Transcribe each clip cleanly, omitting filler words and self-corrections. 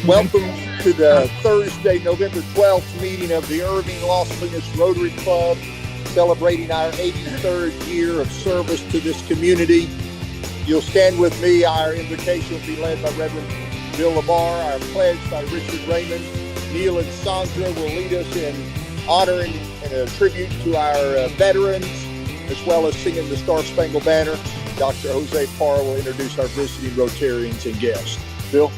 Welcome to the Thursday, November 12th meeting of the Irving Las Colinas Rotary Club, celebrating our 83rd year of service to this community. You'll stand with me. Our invocation will be led by Reverend Bill LaBar, our pledge by Richard Raymond. Neil and Sandra will lead us in honor and a tribute to our veterans, as well as singing the Star Spangled Banner. Dr. Jose Parra will introduce our visiting Rotarians and guests. Bill?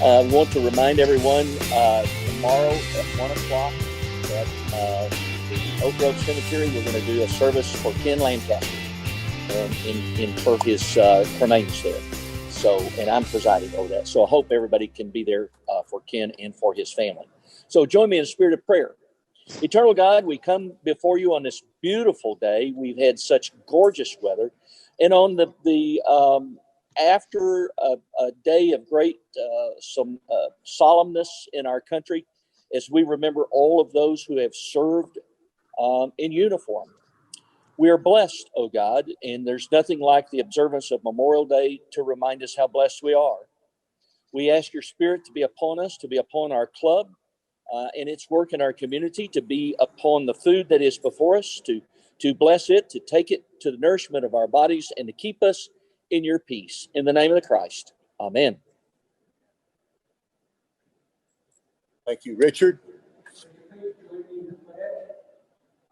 I want to remind everyone tomorrow at 1 o'clock at the Oak Grove Cemetery, we're going to do a service for Ken Lancaster and for his cremains there. So, and I'm presiding over that. So I hope everybody can be there for Ken and for his family. So join me in a spirit of prayer. Eternal God, we come before you on this beautiful day. We've had such gorgeous weather. And on after a day of great solemnness in our country, as we remember all of those who have served in uniform, we are blessed, oh God, and there's nothing like the observance of Memorial Day to remind us how blessed we are. We ask your Spirit to be upon us, to be upon our club and its work in our community, to be upon the food that is before us, to bless it, to take it to the nourishment of our bodies, and to keep us in your peace. In the name of the Christ, amen. Thank you, Richard.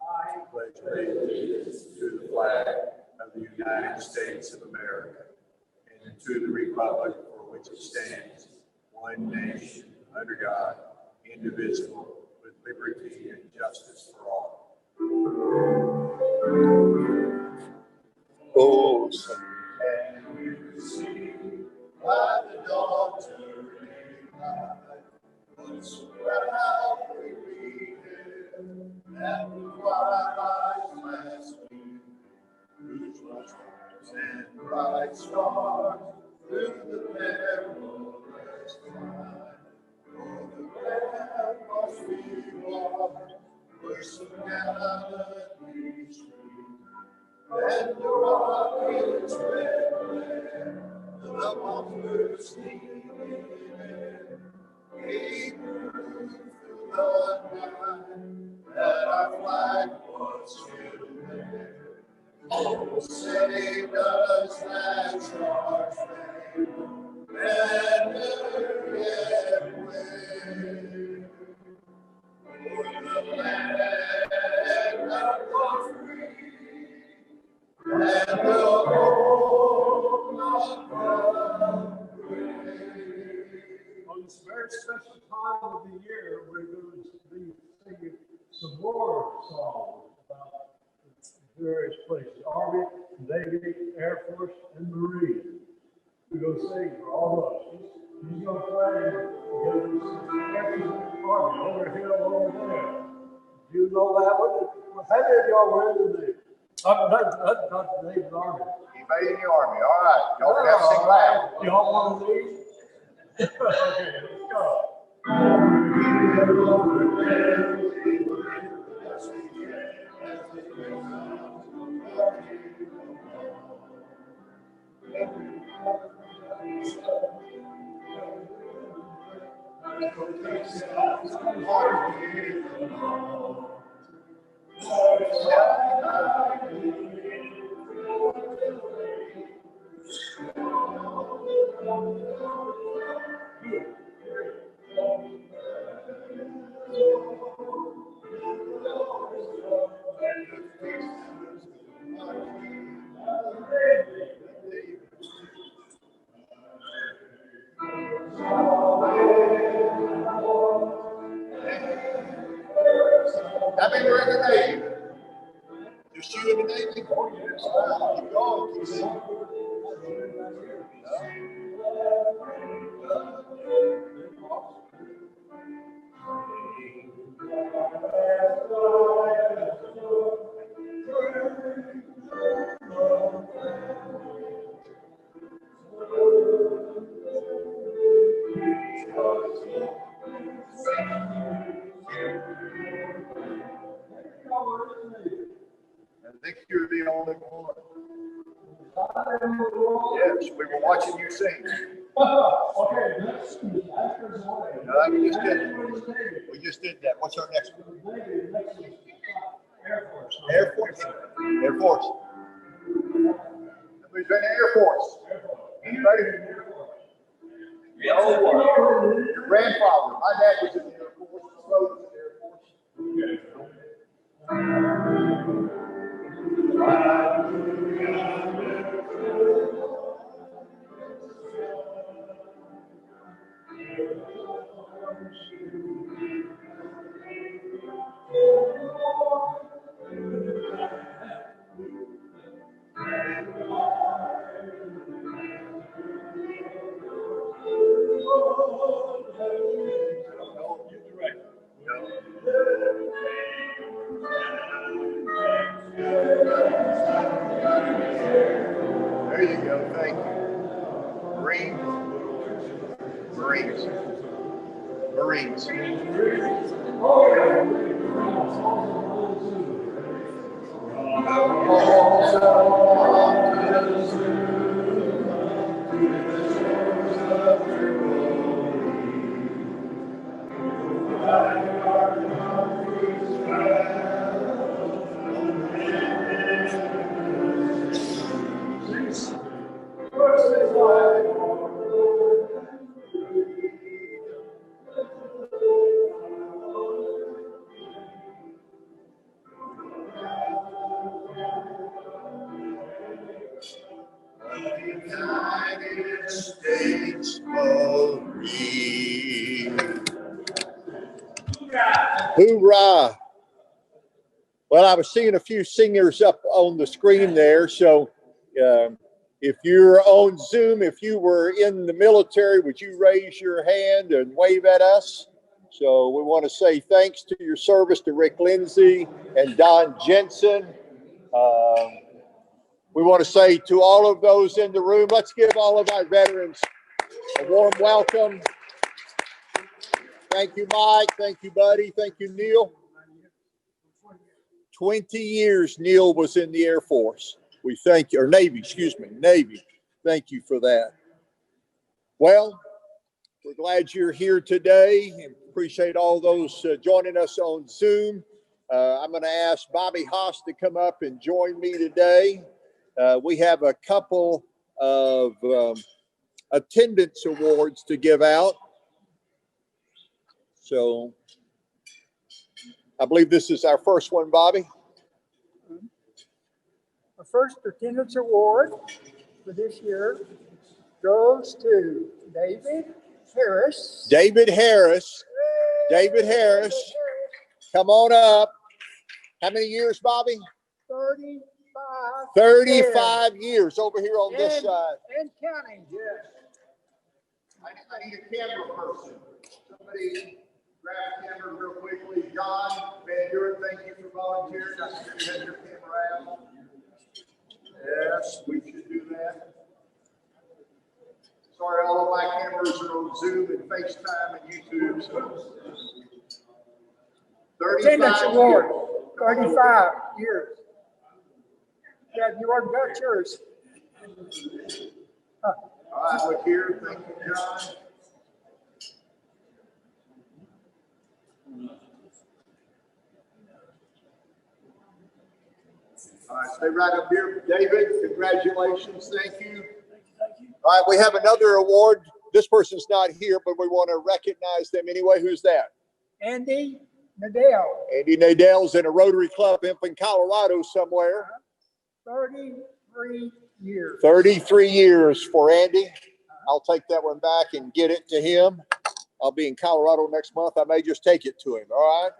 I pledge allegiance to the flag of the United States of America and to the republic for which it stands, one nation, under God, indivisible, with liberty and justice for all. Oh, And you see by the dawn's early light, what's proud we read at the twilight's last gleam, whose stars and bright stars through the perilous climb. For the ground must be won, where some gallantly stream, and the rocket's red glare, the bombers steaming in, gave proof through the night that our flag was still there. Oh, saved us that star-spangled banner yet wave. For the land of free, and the home of brave. On this very special time of the year, we're going to be singing some war songs about various places: Army, Navy, Air Force, and Marine. We're going to sing for all of us. He's going to play against the Army over here, over there. Do you know that one? How many of y'all were in the Navy? Not the Navy Army. You made in the Army. All right. Y'all can have to sing loud. Y'all want to leave? Okay, let's go. How many were in the Navy? Just you in the Navy? Oh, yes. Keep going. Keep singing. I think you're the only one. Yes, we were watching you sing. Okay, next, after the way. No, we just did that. What's our next one? Air Force. Air Force. Air Force. We've been Air Force. Anybody? Oh, your grandfather. My dad was in the Air Force. My brother was in the Air Force. There you go. Thank you. Marines. Marines. Marines. United States Marine. Hoorah! Well, I was seeing a few singers up on the screen there. So if you're on Zoom, if you were in the military, would you raise your hand and wave at us? So we want to say thanks to your service to Rick Lindsay and Don Jensen. We want to say to all of those in the room, let's give all of our veterans a warm welcome. Thank you, Mike. Thank you, buddy. Thank you, Neil. 20 years Neil was in the Air Force. We thank you, or Navy, excuse me, Navy. Thank you for that. Well, we're glad you're here today and appreciate all those joining us on Zoom. I'm going to ask Bobby Haas to come up and join me today. We have a couple of attendance awards to give out. So I believe this is our first one, Bobby. The first attendance award for this year goes to David Harris. David Harris. David Harris. Come on up. How many years, Bobby? 35. 35 years over here on this side. And counting, yes. I need a camera person. Somebody grab a camera real quickly. John Van Buren, thank you for volunteering. I see you had your camera out. Yes, we should do that. Sorry, all of my cameras are on Zoom and FaceTime and YouTube. So 35 Attendance award, 35 years. Yeah, you already got yours. All right, look here. Thank you, John. All right, stay right up here. David, congratulations. Thank you. All right, we have another award. This person's not here, but we want to recognize them anyway. Who's that? Andy Nadell. Andy Nadell's in a Rotary Club up in Colorado somewhere. 33 years. 33 years for Andy. I'll take that one back and get it to him. I'll be in Colorado next month. I may just take it to him. All right.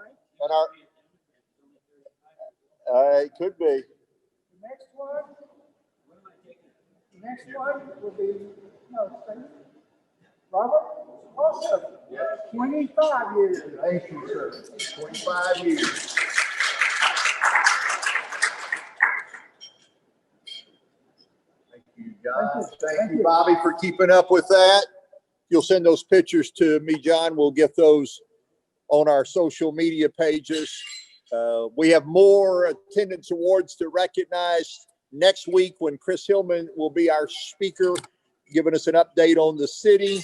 And it could be. The next one will be Robert also. 25 years. Thank you, sir. 25 years. Thank you, John. Thank you, Bobby, for keeping up with that. You'll send those pictures to me, John. We'll get those on our social media pages. We have more attendance awards to recognize next week when Chris Hillman will be our speaker giving us an update on the city.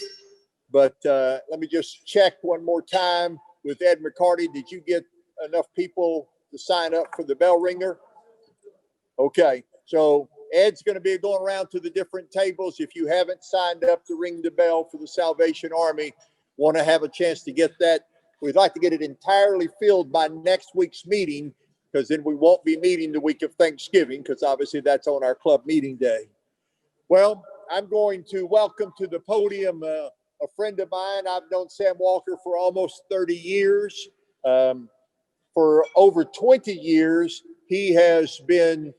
But let me just check one more time with Ed McCarty. Did you get enough people to sign up for the bell ringer? Okay, so Ed's going to be going around to the different tables. If you haven't signed up to ring the bell for the Salvation Army, want to have a chance to get that, we'd like to get it entirely filled by next week's meeting, because then we won't be meeting the week of Thanksgiving, because obviously that's on our club meeting day. Well, I'm going to welcome to the podium a friend of mine. I've known Sam Walker for almost 30 years. For over 20 years, he has been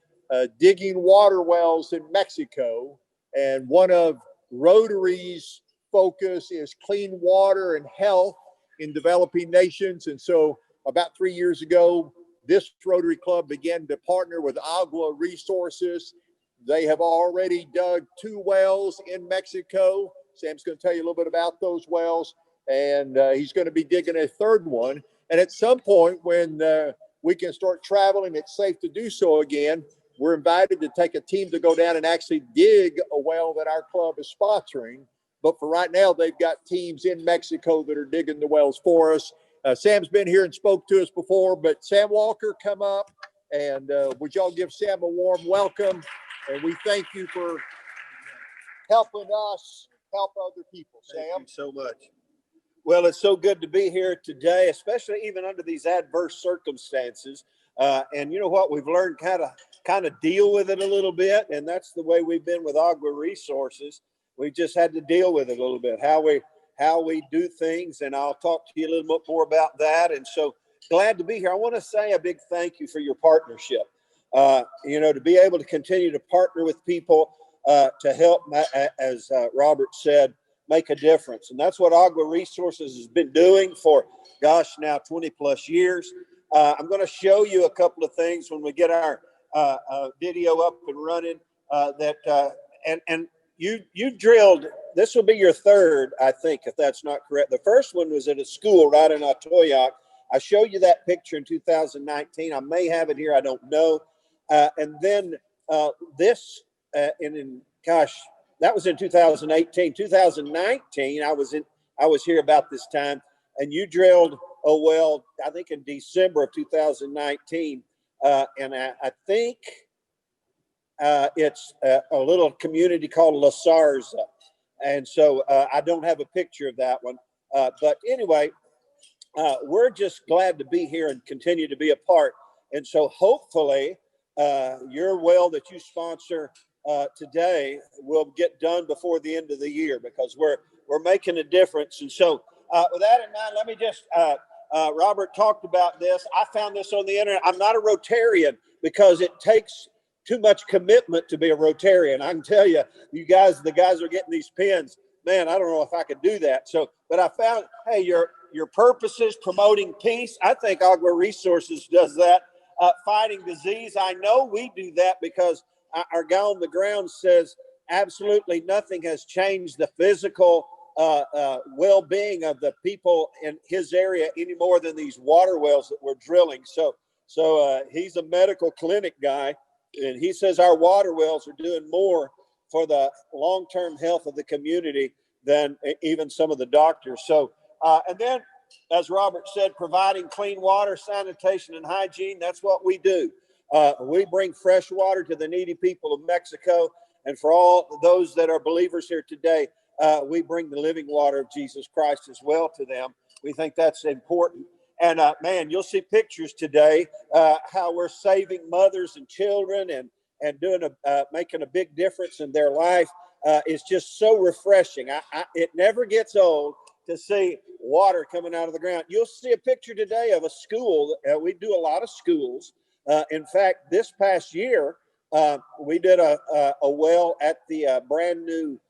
digging water wells in Mexico, and one of Rotary's focus is clean water and health in developing nations. And so about 3 years ago, this Rotary Club began to partner with Aqua Resources. They have already dug 2 wells in Mexico. Sam's going to tell you a little bit about those wells, and he's going to be digging a 3rd one. And at some point when we can start traveling, it's safe to do so again, we're invited to take a team to go down and actually dig a well that our club is sponsoring. But for right now, they've got teams in Mexico that are digging the wells for us. Sam's been here and spoke to us before, but Sam Walker, come up, and would y'all give Sam a warm welcome? And we thank you for helping us help other people. Sam? Thank you so much. Well, it's so good to be here today, especially even under these adverse circumstances. And you know what? We've learned kind of deal with it a little bit, and that's the way we've been with Aqua Resources. We just had to deal with it a little bit, how we do things, and I'll talk to you a little bit more about that. And so glad to be here. I want to say a big thank you for your partnership. To be able to continue to partner with people to help, as Robert said, make a difference. And that's what Aqua Resources has been doing for, now 20 plus years. I'm going to show you a couple of things when we get our video up and running and you drilled, this will be your 3rd, I think, if that's not correct. The first one was at a school right in Atoyac. I showed you that picture in 2019. I may have it here. I don't know. And then this, that was in 2018. 2019, I was here about this time, and you drilled a well, I think in December of 2019, and I think it's a little community called La Sarza, and so I don't have a picture of that one, but anyway, we're just glad to be here and continue to be a part. And so hopefully your well that you sponsor today will get done before the end of the year, because we're making a difference. And so with that in mind, let me just Robert talked about this. I found this on the internet. I'm not a Rotarian because it takes too much commitment to be a Rotarian. I can tell you, the guys are getting these pins. Man, I don't know if I could do that. So, but I found, hey, your purpose is promoting peace. I think Aqua Resources does that. Fighting disease. I know we do that because our guy on the ground says absolutely nothing has changed the physical well-being of the people in his area any more than these water wells that we're drilling. So he's a medical clinic guy, and he says our water wells are doing more for the long-term health of the community than even some of the doctors. So, and then, as Robert said, providing clean water, sanitation, and hygiene, that's what we do. We bring fresh water to the needy people of Mexico. And for all those that are believers here today, we bring the living water of Jesus Christ as well to them. We think that's important. And man, you'll see pictures today how we're saving mothers and children and doing making a big difference in their life. It's just so refreshing. It never gets old to see water coming out of the ground. You'll see a picture today of a school. We do a lot of schools. In fact, this past year, we did a well at the brand new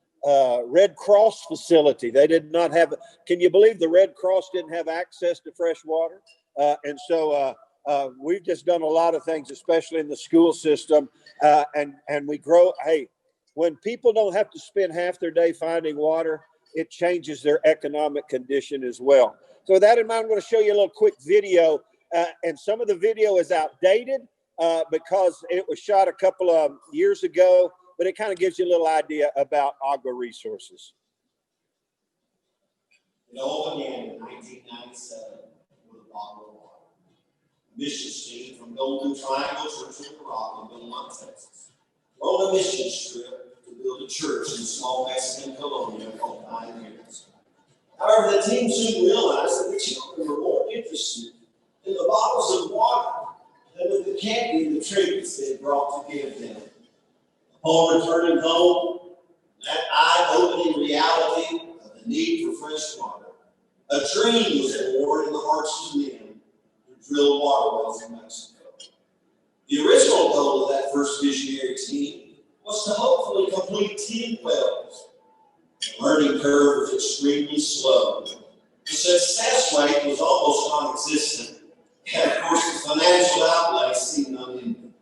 Red Cross facility. They did not have, can you believe the Red Cross didn't have access to fresh water? And so we've just done a lot of things, especially in the school system. And we grow, hey, when people don't have to spend half their day finding water, it changes their economic condition as well. So with that in mind, I'm going to show you a little quick video. And some of the video is outdated because it was shot a couple of years ago. but it kind of gives you a little idea about Aqua Resources. It all began in 1997 with a bottle of water. A mission team from Golden Triangle Church in Rock in Beaumont, Texas. We're on a mission trip to build a church in a small Mexican colonia called Pioneers. However, the team soon realized that the children were more interested in the bottles of water than with the candy and the trinkets they had brought to give them. Upon returning home, that eye-opening reality of the need for fresh water, a dream was born in the hearts of men who drilled water wells in Mexico. The original goal of that first visionary team was to hopefully complete 10 wells. The learning curve was extremely slow. The success rate was almost non-existent, and of course the financial outlay seemed unending.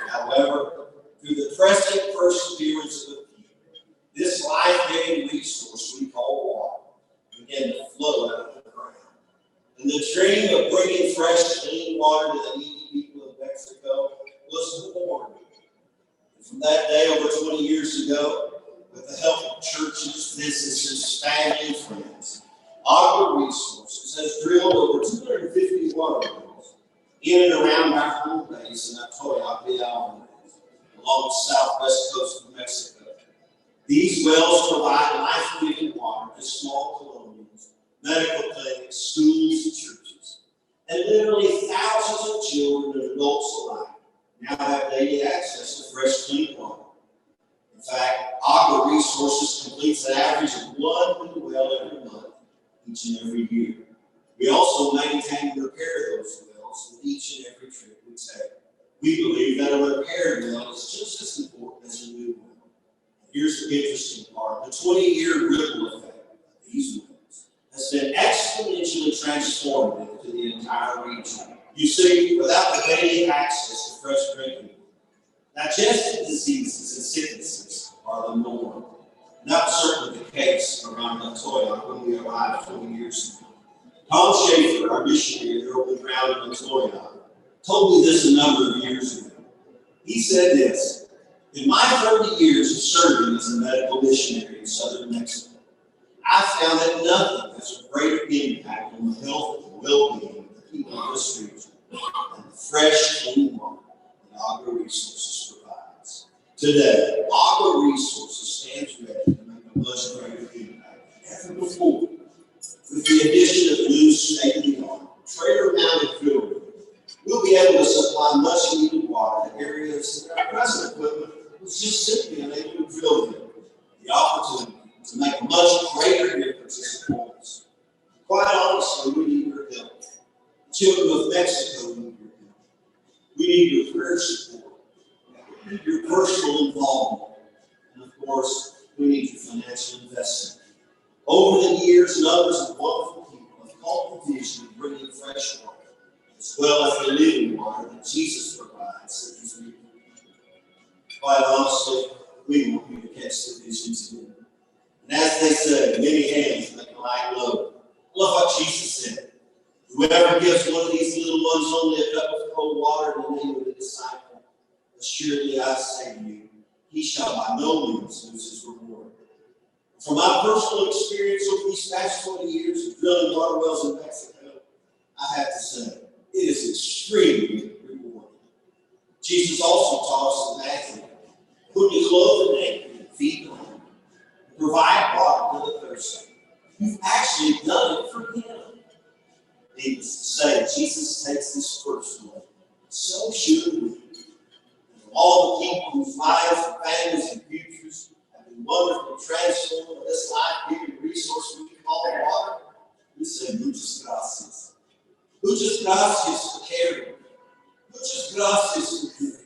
However, through the present perseverance of the people, this life-giving resource we call water began to flow out of the ground. And the dream of bringing fresh, clean water to the needy people of Mexico was born. And from that day, over 20 years ago, with the help of churches, businesses, family, and friends, Aqua Resources has drilled over 250 water wells in and around our home base in Aqua, along the southwest coast of Mexico. These wells provide life-giving water to small colonials, medical clinics, schools, and churches. And literally thousands of children and adults alike now have daily access to fresh, clean water. In fact, Aqua Resources completes an average of one new well every month, each and every year. We also maintain and repair those wells with each and every trip we take. We believe that a repaired well is just as important as a new well. Here's the interesting part. The 20-year ripple effect of these wells has been exponentially transformative to the entire region. You see, without the daily access to fresh drinking water, digestive diseases and sicknesses are the norm. Not certainly the case around Latoya when we arrived 20 years ago. Tom Schaefer, our missionary there on the ground in Latoya, told me this a number of years ago. He said this: in my 30 years of serving as a medical missionary in southern Mexico, I found that nothing has a greater impact on the health and well-being of the people of this region than the fresh, clean water that Aqua Resources provides. Today, Aqua Resources stands ready to make a much greater impact than ever before. With the addition of new state-of-the-art trailer-mounted filters, we'll be able to supply much-needed water to areas that our present equipment was just simply unable to drill them. The opportunity to make a much greater difference is before us. Quite honestly, we need your help. The children of Mexico need your help. We need your prayer support. We need your personal involvement. And of course, we need your financial investment. Over the years, numbers of wonderful people have caught the vision of bringing fresh water, as well as the living water that Jesus provides to his people. Quite honestly, we want you to catch the vision too. And as they say, many hands make a light load. I love what Jesus said. Whoever gives one of these little ones only a cup of cold water in the name of the disciple, assuredly I say to you, he shall by no means lose his reward. From my personal experience over these past 20 years of drilling water wells in Mexico, I have to say, it is extremely rewarding. Jesus also taught us in Matthew, who you clothe the naked and feed the hungry, provide water to the thirsty. You've actually done it for him. Needless to say, Jesus takes this personally. So should we. All the people whose lives and families and futures have been wonderfully transformed by this life-giving resource we call water, we say muchas gracias. Muchas gracias for caring. Muchas gracias for giving.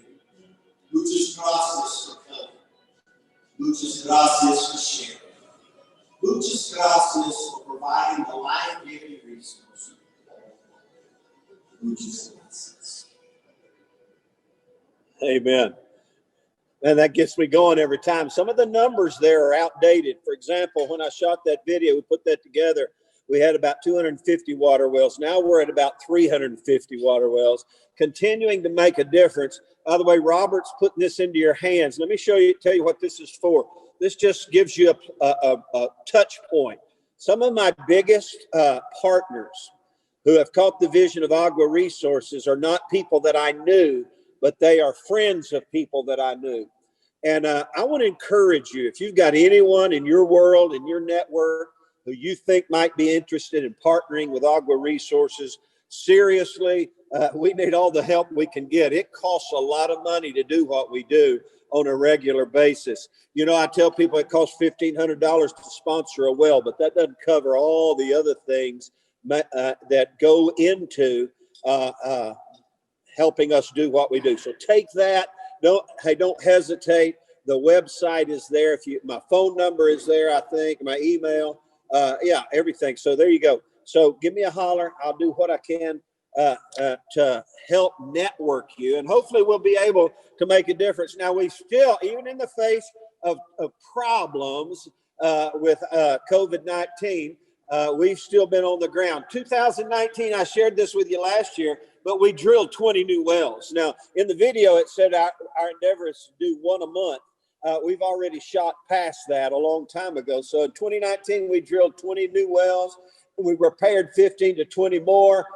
Muchas gracias for coming. Muchas gracias for sharing. Muchas gracias for providing the life-giving resource. Muchas gracias. Amen. And that gets me going every time. Some of the numbers there are outdated. For example, when I shot that video, we put that together. we had about 250 water wells. Now we're at about 350 water wells, continuing to make a difference. By the way, Robert's putting this into your hands. Let me tell you what this is for. This just gives you a touch point. Some of my biggest partners who have caught the vision of Aqua Resources are not people that I knew, but they are friends of people that I knew. And I want to encourage you, if you've got anyone in your world, in your network, who you think might be interested in partnering with Aqua Resources, seriously, we need all the help we can get. It costs a lot of money to do what we do on a regular basis. You know, I tell people it costs $1,500 to sponsor a well, but that doesn't cover all the other things that go into helping us do what we do. So take that. Don't hesitate. The website is there. My phone number is there, I think, my email, everything. So there you go. So give me a holler. I'll do what I can to help network you, and hopefully we'll be able to make a difference. Now, we still, even in the face of problems with COVID-19, we've still been on the ground. 2019, I shared this with you last year, but we drilled 20 new wells. Now, in the video, it said our endeavor is to do one a month. We've already shot past that a long time ago. So in 2019, we drilled 20 new wells. We repaired 15 to 20 more.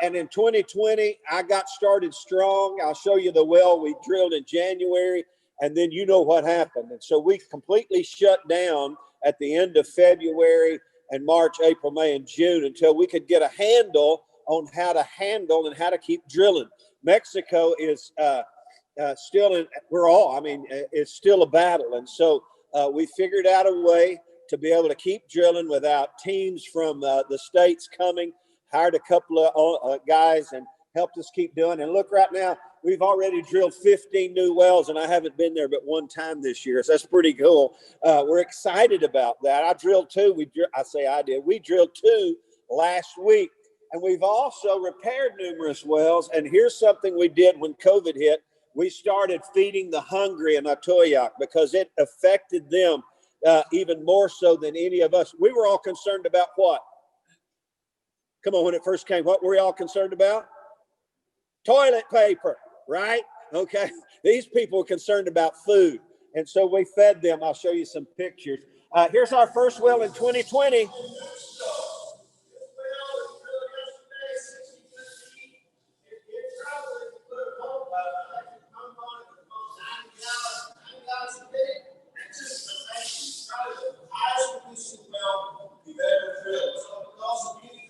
And in 2020, I got started strong. I'll show you the well we drilled in January, and then you know what happened. And so we completely shut down at the end of February and March, April, May, and June until we could get a handle on how to handle and how to keep drilling. Mexico is still in, it's still a battle. And so we figured out a way to be able to keep drilling without teams from the states coming, hired a couple of guys and helped us keep doing. And look, right now, we've already drilled 15 new wells, and I haven't been there but one time this year. So that's pretty cool. We're excited about that. I drilled two. We drilled two last week. And we've also repaired numerous wells. And here's something we did when COVID hit. We started feeding the hungry in Atoyac because it affected them even more so than any of us. We were all concerned about what? Come on, when it first came, what were we all concerned about? Toilet paper, right? Okay. These people were concerned about food. And so we fed them. I'll show you some pictures. Here's our first well in 2020.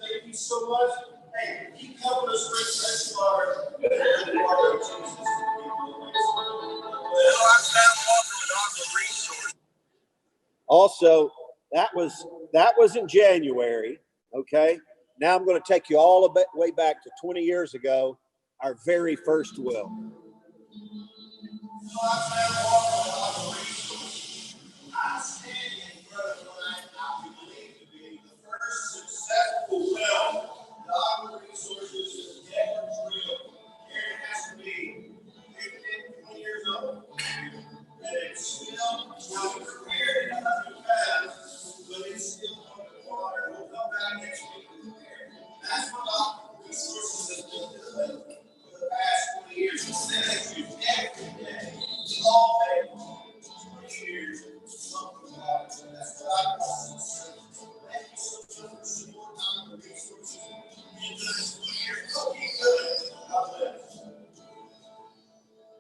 Thank you so much. Hey, keep helping us reach this water. Also, that was in January. Okay. Now I'm going to take you all the way back to 20 years ago, our very first well. I'm standing in front of what I believe to be the first successful well that Aqua Resources has ever drilled. It has to be 15, 20 years old. And it's still, prepared enough to pass, but it's still underwater. We'll come back next week and prepare. That's what Aqua Resources has been doing for the past 20 years. Instead of you every day, all day, 20 years. That's what I want. Thank you so much for supporting Aqua Resources.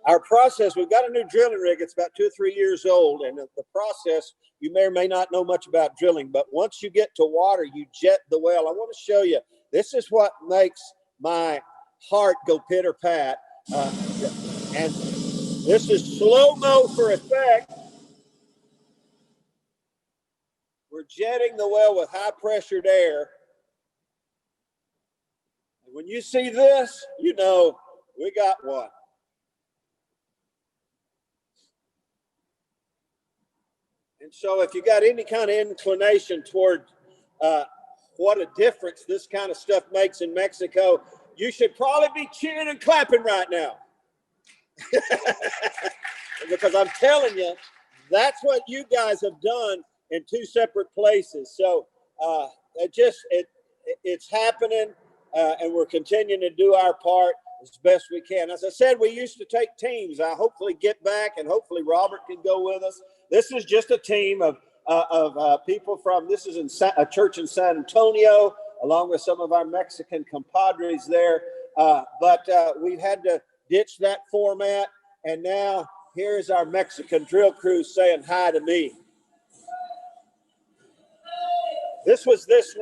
Our process, we've got a new drilling rig. It's about 2 or 3 years old. And the process, you may or may not know much about drilling, but once you get to water, you jet the well. I want to show you, this is what makes my heart go pitter pat. And this is slow-mo for effect. We're jetting the well with high pressured air. And when you see this, you know we got one. And so if you got any kind of inclination toward what a difference this kind of stuff makes in Mexico, you should probably be cheering and clapping right now. Because I'm telling you, that's what you guys have done in 2 separate places. So it's happening, and we're continuing to do our part as best we can. As I said, we used to take teams. I hopefully get back, and hopefully Robert can go with us. This is just a team of people from, this is a church in San Antonio, along with some of our Mexican compadres there. But we've had to ditch that format, and now here's our Mexican drill crew saying hi to me. This was this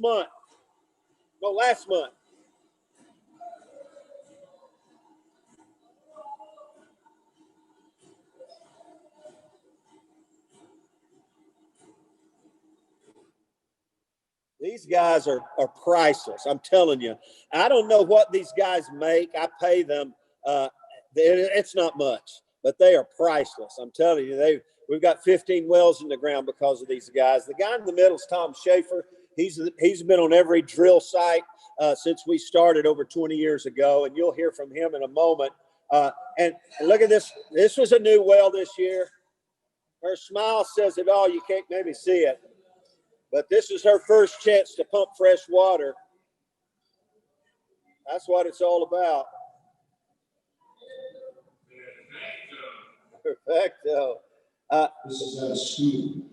month. No, last month. These guys are priceless. I'm telling you. I don't know what these guys make. I pay them. It's not much, but they are priceless. I'm telling you. We've got 15 wells in the ground because of these guys. The guy in the middle is Tom Schaefer. He's been on every drill site since we started over 20 years ago, and you'll hear from him in a moment. And look at this. This was a new well this year. Her smile says it all. You can't maybe see it. But this is her first chance to pump fresh water. That's what it's all about. Perfecto. This is at a school.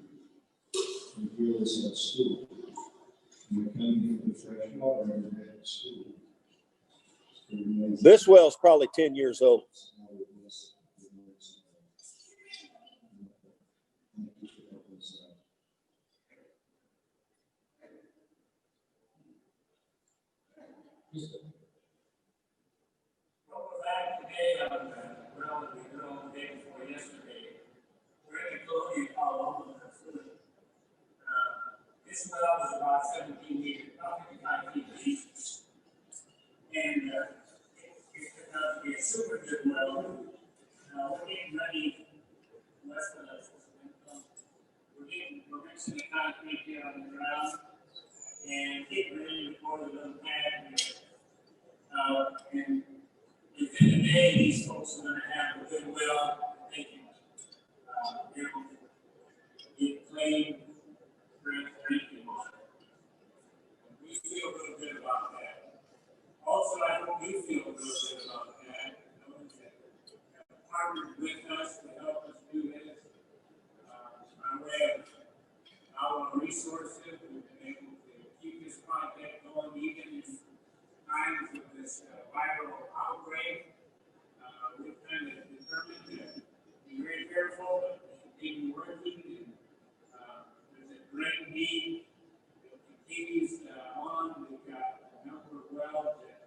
The drill is at a school. You're coming from the fresh water and you're at school. This well's probably 10 years old. Well, we're back today on relatively early the day before yesterday. We're in the Colinas Country. This well is about 17 meters, about 55 feet deep. And it's turned out to be a super good well. We're getting ready less than we're mixing the concrete here on the ground and getting ready to pour the little pad here. And within a day, these folks are going to have a good well. They can get clean, drinking water. We feel real good about that. Also, I hope you feel real good about that. Those that have partnered with us to help us do this. By way of our resources, we've been able to keep this project going even in times of this viral outbreak. We've kind of determined to be very careful and continue working. There's a great need that continues on. We've got a number of wells that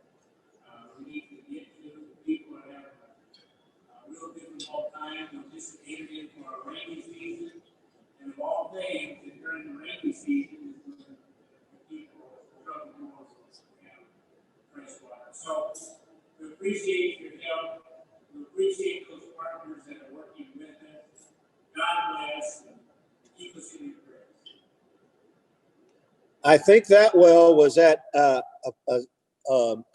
we need to get to. The people that have a real difficult time. We just entered into our rainy season. And of all things, during the rainy season is when the people struggle most with fresh water. So we appreciate your help. We appreciate those partners that are working with us. God bless and keep us in your prayers. I think that well was at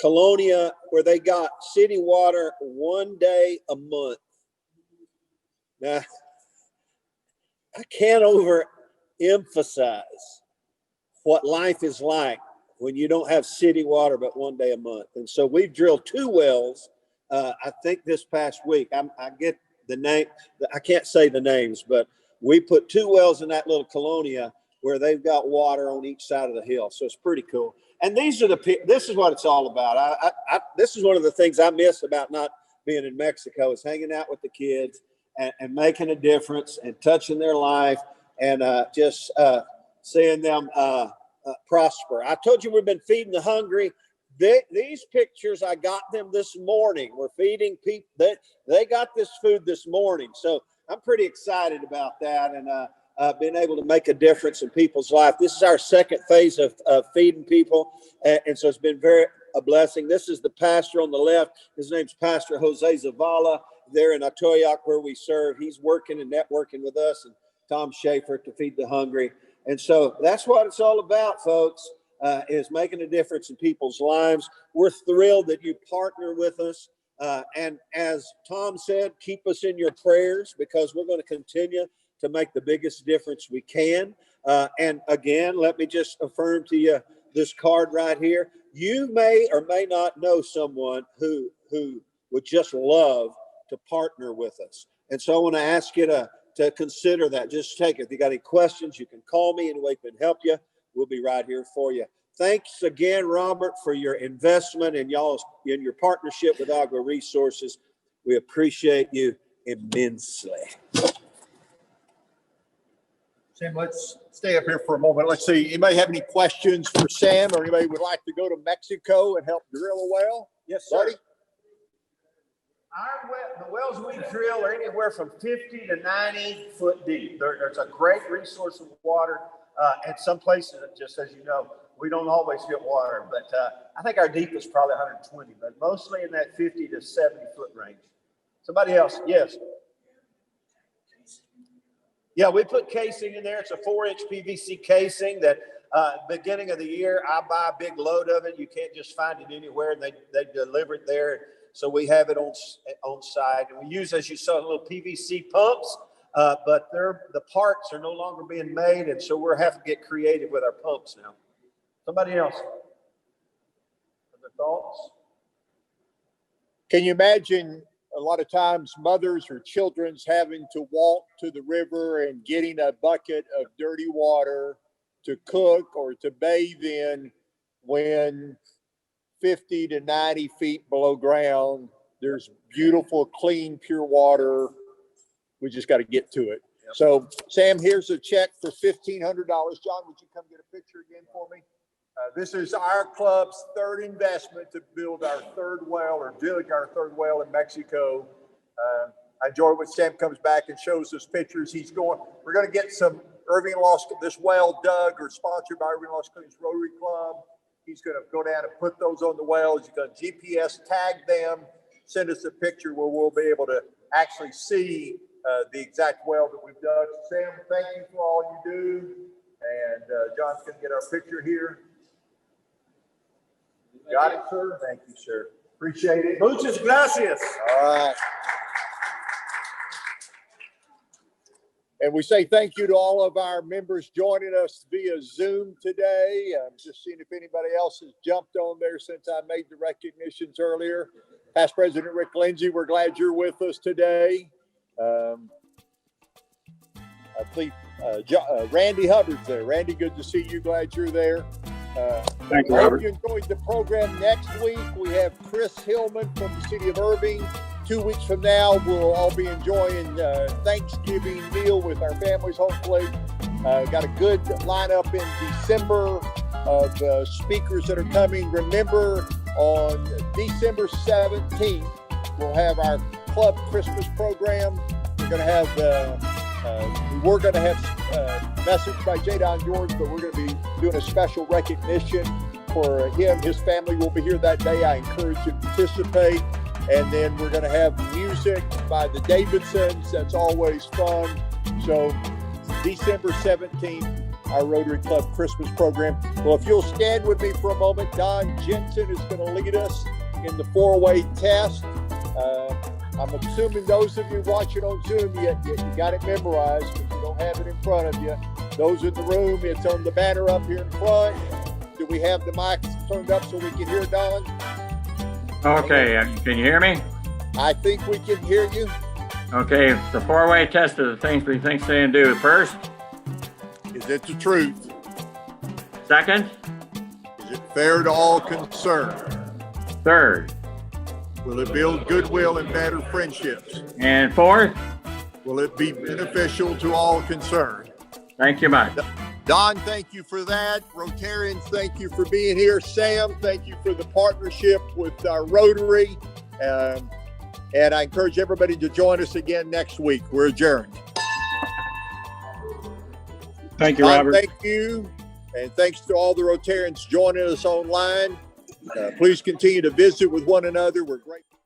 Colonia, where they got city water 1 day a month. Now, I can't overemphasize what life is like when you don't have city water but 1 day a month. And so we've drilled 2 wells, I think this past week. I get the name, I can't say the names, but we put 2 wells in that little Colonia where they've got water on each side of the hill. So it's pretty cool. And this is what it's all about. This is one of the things I miss about not being in Mexico, is hanging out with the kids and making a difference and touching their life and just seeing them prosper. I told you we've been feeding the hungry. These pictures, I got them this morning. We're feeding people. They got this food this morning. So I'm pretty excited about that and being able to make a difference in people's life. This is our second phase of feeding people. And so it's been a blessing. This is the pastor on the left. His name's Pastor Jose Zavala there in Atoyac where we serve. He's working and networking with us and Tom Schaefer to feed the hungry. And so that's what it's all about, folks, is making a difference in people's lives. We're thrilled that you partner with us. And as Tom said, keep us in your prayers because we're going to continue to make the biggest difference we can. And again, let me just affirm to you this card right here. You may or may not know someone who would just love to partner with us. And so I want to ask you to consider that. Just take it. If you got any questions, you can call me. Any way we can help you, we'll be right here for you. Thanks again, Robert, for your investment and in your partnership with Aqua Resources. We appreciate you immensely. Sam, let's stay up here for a moment. Let's see. Anybody have any questions for Sam, or anybody would like to go to Mexico and help drill a well? Yes, sir. Buddy? The wells we drill are anywhere from 50 to 90 foot deep. There's a great resource of water. At some places, just as you know, we don't always get water, but I think our deep is probably 120, but mostly in that 50 to 70 foot range. Somebody else? Yes. Yeah, we put casing in there. It's a 4-inch PVC casing that beginning of the year, I buy a big load of it. You can't just find it anywhere. They deliver it there. So we have it on site. And we use, as you saw, little PVC pumps, but the parts are no longer being made. And so we're having to get creative with our pumps now. Somebody else? Other thoughts? Can you imagine a lot of times mothers or children's having to walk to the river and getting a bucket of dirty water to cook or to bathe in when 50 to 90 feet below ground, there's beautiful, clean, pure water. We just got to get to it. Yep. So, Sam, here's a check for $1,500. John, would you come get a picture again for me? This is our club's third investment to build our third well or drilling our third well in Mexico. I enjoy when Sam comes back and shows us pictures. We're going to get some this well dug or sponsored by Irving Las Colinas Rotary Club. He's going to go down and put those on the wells. He's going to GPS tag them, send us a picture where we'll be able to actually see the exact well that we've dug. Sam, thank you for all you do. And John's going to get our picture here. Got it, sir? Thank you, sir. Appreciate it. Muchas gracias. All right. And we say thank you to all of our members joining us via Zoom today. I'm just seeing if anybody else has jumped on there since I made the recognitions earlier. Past President Rick Lindsay, we're glad you're with us today. I believe Randy Hubbard's there. Randy, good to see you. Glad you're there. Thank you, I hope Robert. you enjoyed the program. Next week, we have Chris Hillman from the city of Irving. 2 weeks from now, we'll all be enjoying Thanksgiving meal with our families, hopefully. Got a good lineup in December of speakers that are coming. Remember, on December 17th, we'll have our club Christmas program. We're going to have message by Jadon George, but we're going to be doing a special recognition for him. His family will be here that day. I encourage you to participate. And then we're going to have music by the Davidsons. That's always fun. So December 17th, our Rotary Club Christmas program. Well, if you'll stand with me for a moment, Don Jensen is going to lead us in the four-way test. I'm assuming those of you watching on Zoom, you got it memorized because you don't have it in front of you. Those in the room, it's on the banner up here in front. Do we have the mics turned up so we can hear Don? Okay, can you hear me? I think we can hear you. Okay, it's the four-way test of the things we think, say, and do. First. Is it the truth? Second. Is it fair to all concerned? Third. Will it build goodwill and better friendships? And fourth. Will it be beneficial to all concerned? Thank you much. Don, thank you for that. Rotarians, thank you for being here. Sam, thank you for the partnership with our Rotary. And I encourage everybody to join us again next week. We're adjourned. Thank you, Don, Robert. thank you. And thanks to all the Rotarians joining us online. Please continue to visit with one another. We're grateful.